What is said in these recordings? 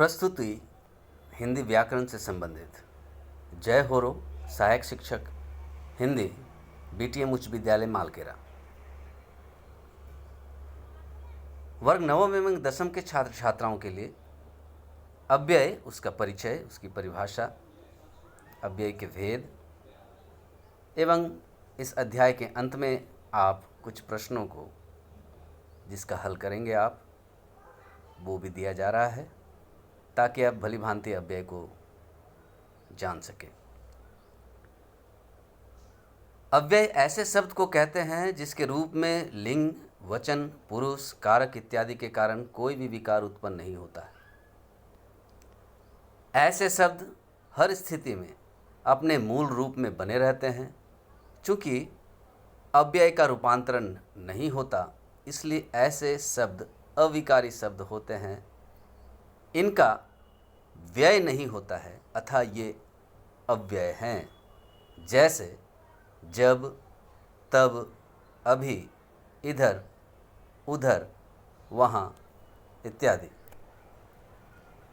प्रस्तुति हिंदी व्याकरण से संबंधित। जय होरो, सहायक शिक्षक हिंदी, बीटीएम उच्च विद्यालय मालकेरा। वर्ग नवम एवं दसम के छात्र छात्राओं के लिए अव्यय, उसका परिचय, उसकी परिभाषा, अव्यय के भेद एवं इस अध्याय के अंत में आप कुछ प्रश्नों को जिसका हल करेंगे आप, वो भी दिया जा रहा है ताकि आप भली भांति अव्यय को जान सकें। अव्यय ऐसे शब्द को कहते हैं जिसके रूप में लिंग, वचन, पुरुष, कारक इत्यादि के कारण कोई भी विकार उत्पन्न नहीं होता है। ऐसे शब्द हर स्थिति में अपने मूल रूप में बने रहते हैं। चूँकि अव्यय का रूपांतरण नहीं होता, इसलिए ऐसे शब्द अविकारी शब्द होते हैं। इनका व्यय नहीं होता है, अतः ये अव्यय हैं। जैसे जब, तब, अभी, इधर, उधर, वहाँ इत्यादि।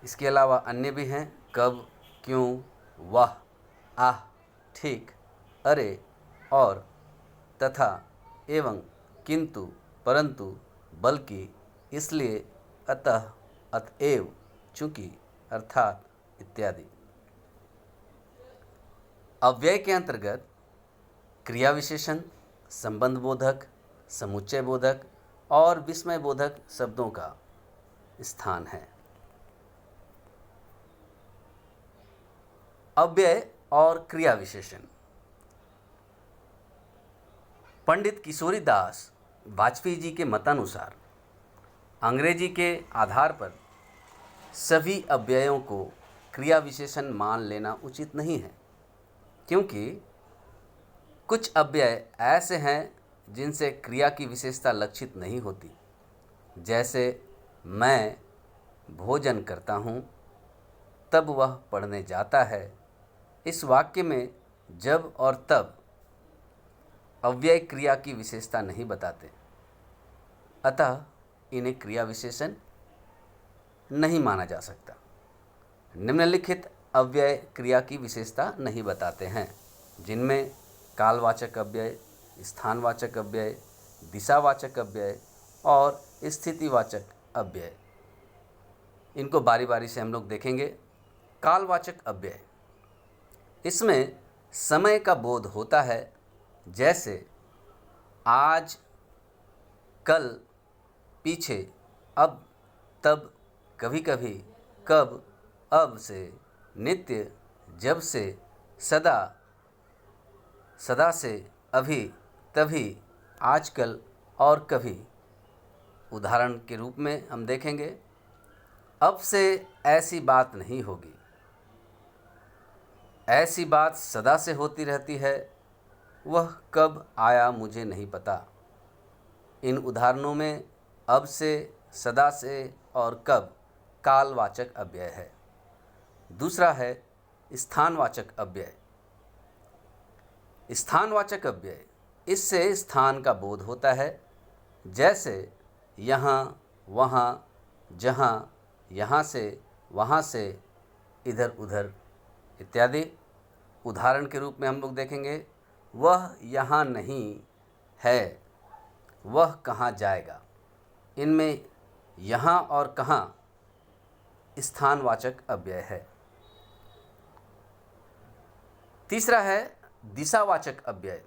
इसके अलावा अन्य भी हैं, कब, क्यों, वह, आह, ठीक, अरे, और, तथा, एवं, किंतु, परंतु, बल्कि, इसलिए, अतः, अतएव, चूंकि, अर्थात इत्यादि। अव्यय के अंतर्गत क्रिया विशेषण, संबंध बोधक, समुच्चय बोधक और विस्मय बोधक शब्दों का स्थान है। अव्यय और क्रिया विशेषण। पंडित किशोरीदास वाजपेयी जी के मतानुसार अंग्रेजी के आधार पर सभी अव्ययों को क्रिया विशेषण मान लेना उचित नहीं है, क्योंकि कुछ अव्यय ऐसे हैं जिनसे क्रिया की विशेषता लक्षित नहीं होती। जैसे मैं भोजन करता हूँ, तब वह पढ़ने जाता है। इस वाक्य में जब और तब अव्यय क्रिया की विशेषता नहीं बताते, अतः इन्हें क्रिया विशेषण नहीं माना जा सकता। निम्नलिखित अव्यय क्रिया की विशेषता नहीं बताते हैं, जिनमें कालवाचक अव्यय, स्थानवाचक अव्यय, दिशावाचक अव्यय और स्थितिवाचक अव्यय। इनको बारी बारी से हम लोग देखेंगे। कालवाचक अव्यय, इसमें समय का बोध होता है। जैसे आज, कल, पीछे, अब, तब, कभी कभी, कब, अब से, नित्य, जब से, सदा, सदा से, अभी, तभी, आजकल और कभी। उदाहरण के रूप में हम देखेंगे, अब से ऐसी बात नहीं होगी। ऐसी बात सदा से होती रहती है, वह कब आया मुझे नहीं पता। इन उदाहरणों में अब से, सदा से और कब कालवाचक अव्यय है। दूसरा है स्थानवाचक अव्यय। स्थानवाचक अव्यय, इससे स्थान का बोध होता है। जैसे यहाँ, वहाँ, जहाँ, यहाँ से, वहाँ से, इधर उधर इत्यादि। उदाहरण के रूप में हम लोग देखेंगे, वह यहाँ नहीं है, वह कहाँ जाएगा। इनमें यहाँ और कहाँ स्थानवाचक अव्यय है। तीसरा है दिशावाचक अव्यय।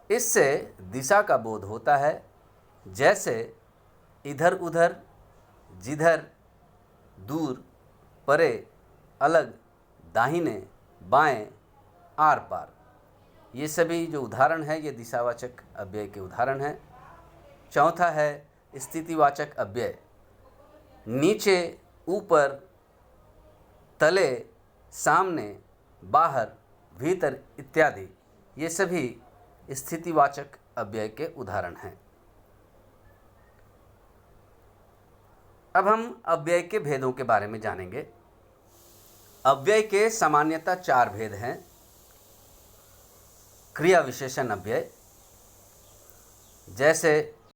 इससे दिशा का बोध होता है। जैसे इधर उधर, जिधर, दूर, परे, अलग, दाहिने, बाएं, आर पार। ये सभी जो उदाहरण हैं, ये दिशावाचक अव्यय के उदाहरण हैं। चौथा है स्थितिवाचक अव्यय। नीचे, ऊपर, तले, सामने, बाहर, भीतर इत्यादि, ये सभी स्थितिवाचक अव्यय के उदाहरण हैं। अब हम अव्यय के भेदों के बारे में जानेंगे। अव्यय के सामान्यतः 4 भेद हैं। क्रिया विशेषण अव्यय, जैसे